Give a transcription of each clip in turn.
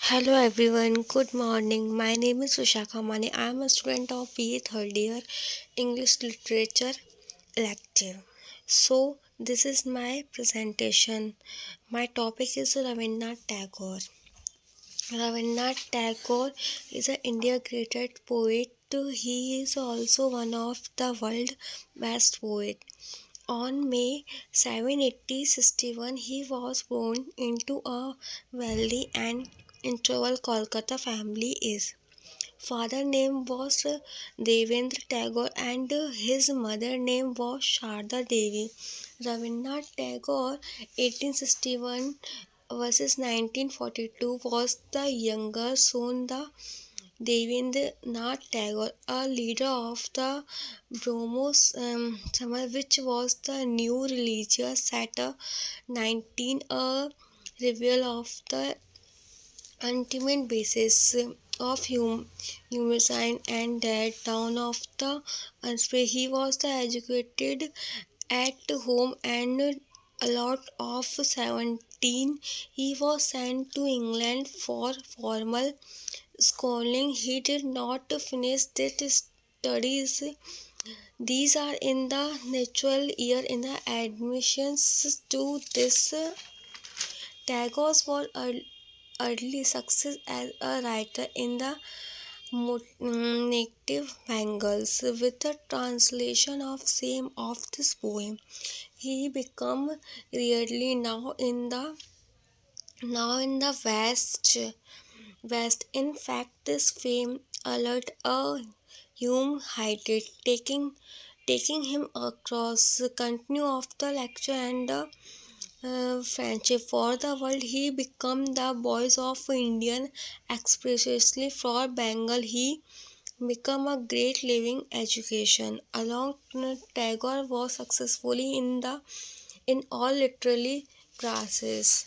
Hello everyone, good morning. My name is Ushaka Mani. I am a student of BA third year English Literature Elective. So, this is my presentation. My topic is Rabindranath Tagore. Rabindranath Tagore is an India greatest poet. He is also one of the world's best poets. On May 7, 1861, he was born into a wealthy and introvert Kolkata family. His father name was Devendra Tagore and his mother name was Sharda Devi. Rabindranath Tagore 1861 versus 1942 was the younger son. The Devendranath Tagore, a leader of the Brahmo Samaj, which was the new religious sector 19, a reveal of the ultimate basis of humanity and that down of the unspeak. He was the educated at home and a lot of 17 he was sent to England for formal schooling. He did not finish his studies. These are in the natural year in the admissions to this. Tagore's was early success as a writer in the native Bengals with the translation of same of this poem. He become rarely now in the West. In fact, this fame alert a Hume Hated, taking him across the continue of the lecture and the friendship for the world. He became the voice of Indian expressly for Bengal. He became a great living education. Along Tagore was successfully in all literary classes.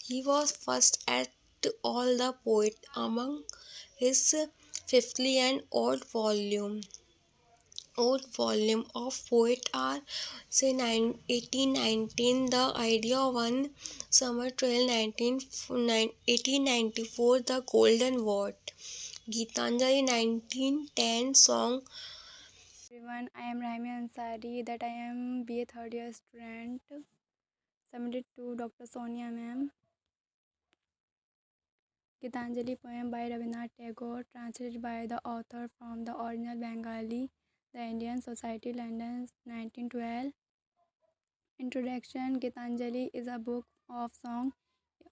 He was first at all the poet among his fifthly and old volume of poet are say 1819 the idea one summer trail 1894 the golden word Gitanjali 1910 song. Everyone, I am Rahmi Ansari that I am BA third year student submitted to Dr. Sonia ma'am. Gitanjali poem by Rabindranath Tagore translated by the author from the original Bengali, The Indian Society, London 1912. Introduction. Gitanjali is a book of song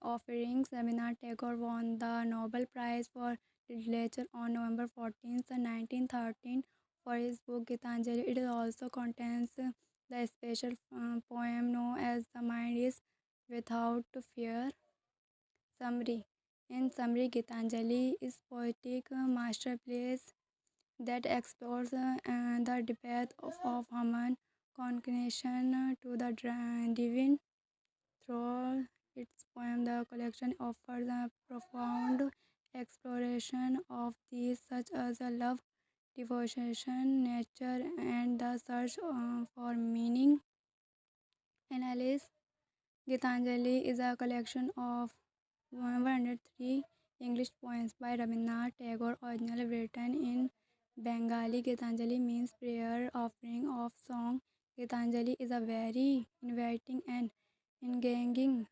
offerings. Rabindranath Tagore won the Nobel Prize for Literature on November 14, 1913 for his book Gitanjali. It also contains the special poem known as The Mind is Without Fear. Summary. In summary, Gitanjali is poetic masterpiece that explores the depth of human connection to the divine. Through its poem, the collection offers a profound exploration of themes such as love, devotion, nature, and the search for meaning. Analysis. Gitanjali is a collection of 103 English poems by Rabindranath Tagore, originally written in Bengali. Gitanjali means prayer offering of song. Gitanjali is a very inviting and engaging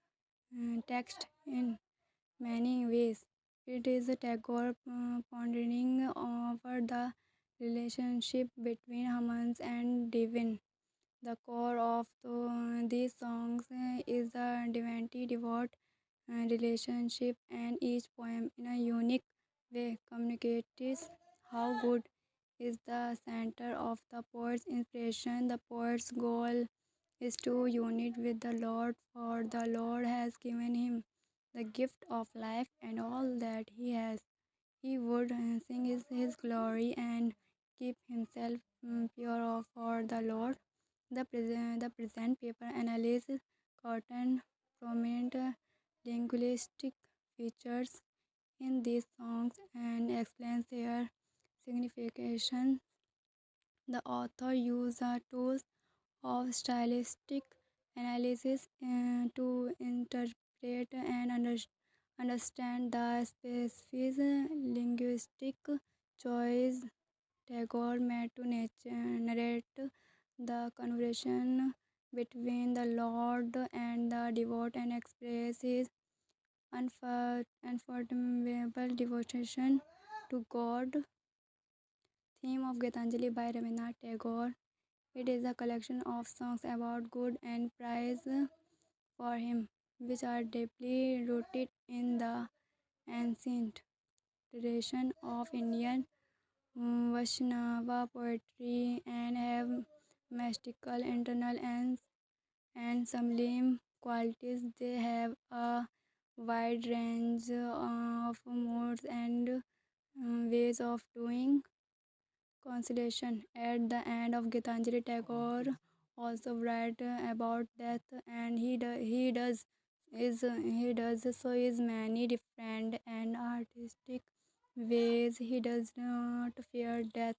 text in many ways. It is Tagore pondering over the relationship between humans and divine. The core of these songs is the divinity devout relationship, and each poem, in a unique way, communicates how good is the center of the poet's inspiration. The poet's goal is to unite with the Lord, for the Lord has given him the gift of life and all that he has. He would sing his glory and keep himself pure for the Lord. The present paper analyzes certain prominent linguistic features in these songs and explains their signification. The author used tools of stylistic analysis to interpret and understand the specific linguistic choice Tagore made to narrate the conversation between the Lord and the devout and express his unfathomable devotion to God. Theme of Gitanjali by Rabindranath Tagore. It is a collection of songs about good and praise for him, which are deeply rooted in the ancient tradition of Indian Vaishnava poetry and have mystical, internal, and sublime qualities. They have a wide range of modes and ways of doing consolation. At the end of Gitanjali, Tagore also write about death, and he does so in many different and artistic ways. He does not fear death.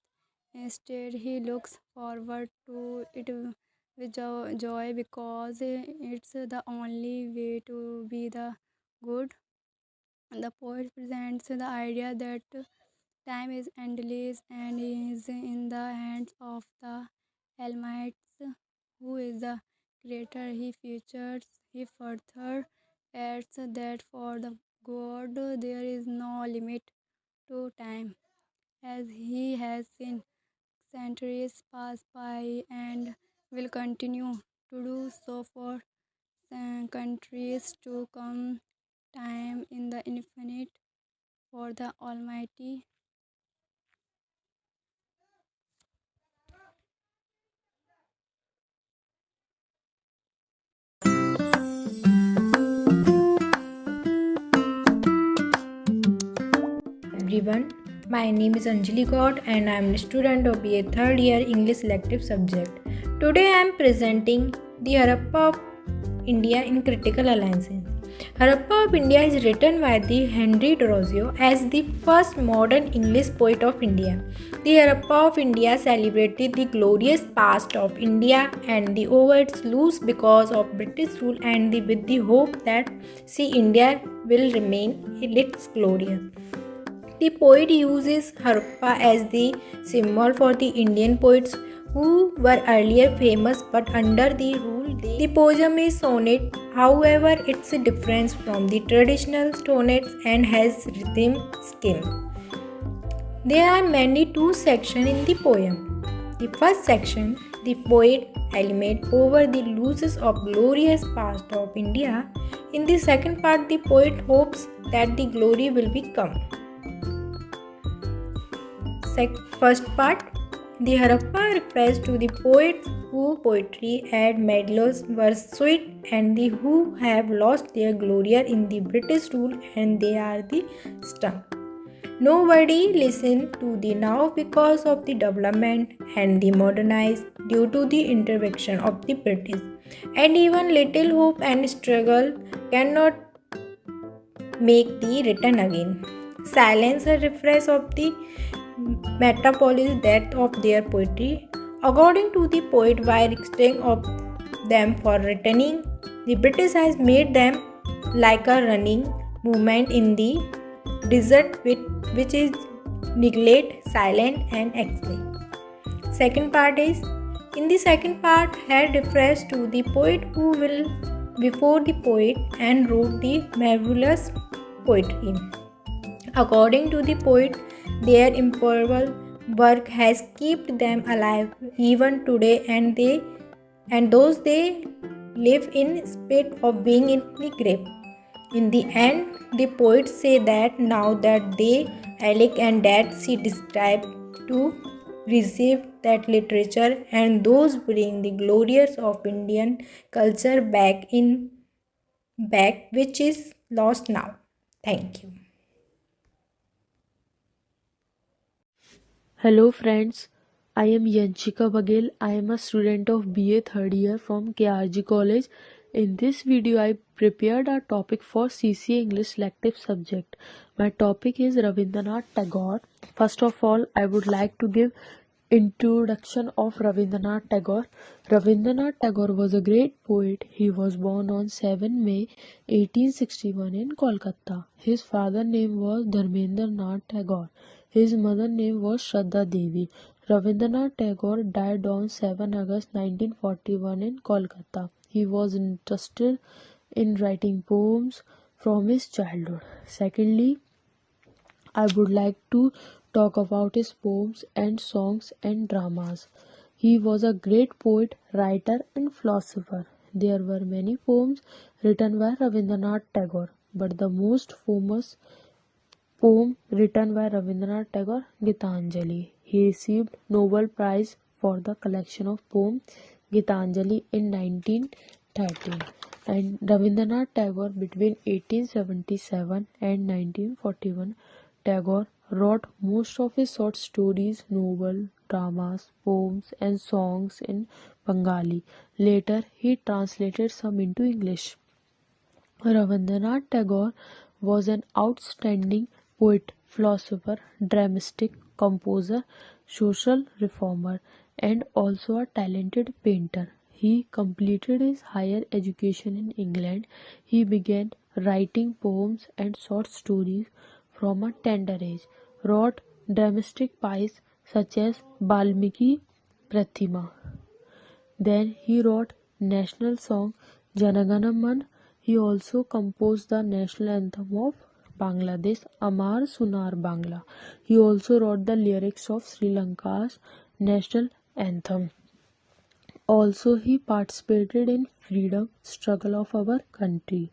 Instead, he looks forward to it with joy because it's the only way to be the good. The poet presents the idea that time is endless and is in the hands of the Almighty, who is the creator. He further adds that for the God there is no limit to time, as he has seen centuries pass by and will continue to do so for countries to come. Time in the infinite for the Almighty. Everyone, my name is Anjali God and I am a student of BA third year English elective subject. Today I am presenting the Harappa of India in Critical Alliances. Harappa of India is written by the Henry Thoreau as the first modern English poet of India. The Harappa of India celebrated the glorious past of India and the over its loss because of British rule and with the hope that India will remain its glorious. The poet uses Harappa as the symbol for the Indian poets who were earlier famous but under the rule. The poem is sonnet, however, it's a difference from the traditional sonnets and has rhythm scheme. There are many two sections in the poem. The first section, the poet element over the losses of glorious past of India. In the second part, the poet hopes that the glory will become. First part, the Harappa refers to the poets whose poetry and melodies were sweet and the who have lost their glory in the British rule and they are the stung. Nobody listened to the now because of the development and the modernized due to the intervention of the British. And even little hope and struggle cannot make the return again. Silence a refresh of the metropolis death of their poetry. According to the poet, while extending of them for returning, the British has made them like a running movement in the desert which is neglect, silent and excellent. Second part is in the second part head refers to the poet who will before the poet and wrote the marvelous poetry. According to the poet, their imperishable work has kept them alive even today and those they live in spite of being in the grave. In the end, the poets say that now that they awake and that she described to receive that literature and those bring the glories of Indian culture back which is lost now. Thank you. Hello friends, I am Yanchika Bagel. I am a student of BA third year from KRG College. In this video, I prepared a topic for CCA English elective subject. My topic is Rabindranath Tagore. First of all, I would like to give Introduction of Rabindranath Tagore. Rabindranath Tagore was a great poet. He was born on 7 May 1861 in Kolkata. His father's name was Dharmendranath Tagore. His mother's name was Shraddha Devi. Rabindranath Tagore died on 7 August 1941 in Kolkata. He was interested in writing poems from his childhood. Secondly, I would like to talk about his poems and songs and dramas. He was a great poet, writer, and philosopher. There were many poems written by Rabindranath Tagore, but the most famous poem written by Rabindranath Tagore, Gitanjali. He received Nobel Prize for the collection of poems Gitanjali in 1913. And Rabindranath Tagore between 1877 and 1941, Tagore wrote most of his short stories, novels, dramas, poems and songs in Bengali. Later he translated some into English. Rabindranath Tagore was an outstanding poet, philosopher, dramatic composer, social reformer, and also a talented painter. He completed his higher education in England. He began writing poems and short stories from a tender age, wrote dramatic pieces such as Balmiki Pratima. Then he wrote national song Janagana Man. He also composed the national anthem of Bangladesh, Amar Sunar Bangla. He also wrote the lyrics of Sri Lanka's national anthem. Also, he participated in freedom struggle of our country.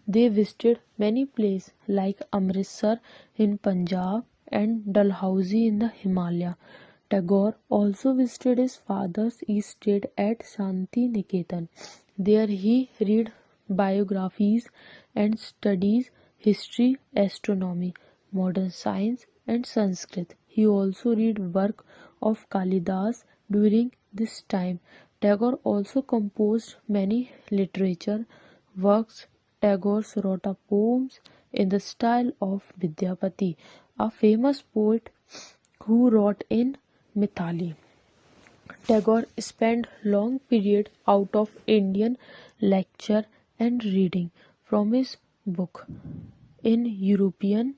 They visited many places like Amritsar in Punjab and Dalhousie in the Himalaya. Tagore also visited his father's estate at Shanti Niketan. There he read biographies and studies history, astronomy, modern science and Sanskrit. He also read work of Kalidas during this time. Tagore also composed many literature works. Tagore wrote poems in the style of Vidyapati, a famous poet who wrote in Mithali. Tagore spent long period out of Indian lecture and reading from his book in European,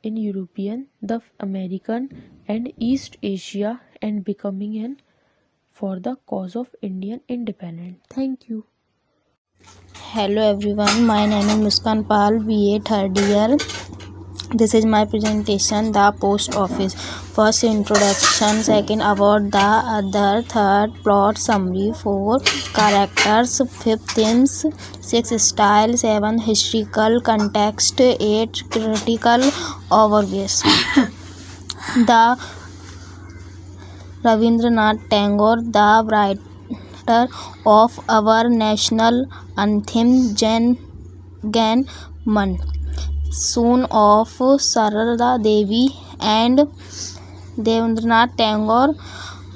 the American and East Asia and becoming an for the cause of Indian independence. Thank you. Hello everyone, my name is Muskan Pal, BA third year. This is my presentation, the post office. First introduction, second about the other, third plot summary, four characters, fifth themes, six style, seven historical context, eight critical overviews. The Rabindranath Tagore, the writer of our national anthem Jan Man, son of Sarada Devi and Devendranath Tagore,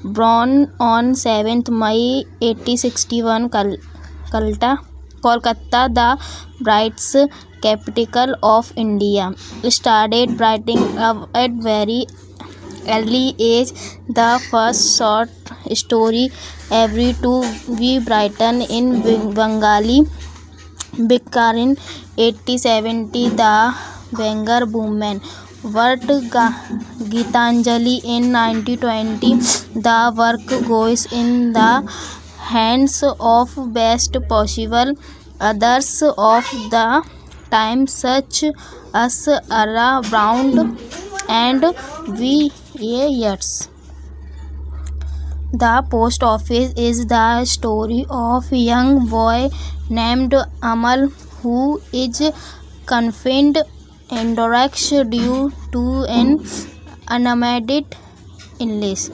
born on 7th May 1861, Kolkata, the Bright's capital of India. Started writing at very early age. The first short story ever to be written in Bengali began in 1870. The Bengal woman wrote Gitanjali in 1920. The work goes in the hands of best possible others of the time such as Ara Brown and V. A. Yeats. The post office is the story of a young boy named Amal who is confined indoors due to an unmade illness.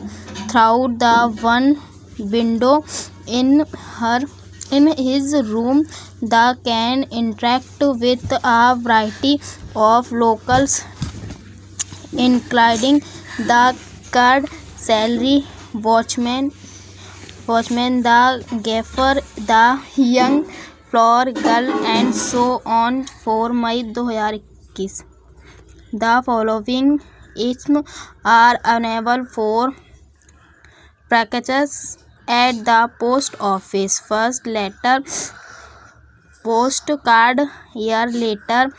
Through the one window in his room, they can interact with a variety of locals, including the guard, salary watchman, the gaffer, the young floor girl, and so on. 4 May 2021. The following isms are available for packages at the post office. First letter, postcard, year later,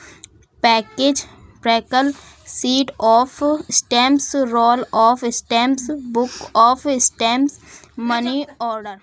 package, prickle, sheet of stamps, roll of stamps, book of stamps, money order.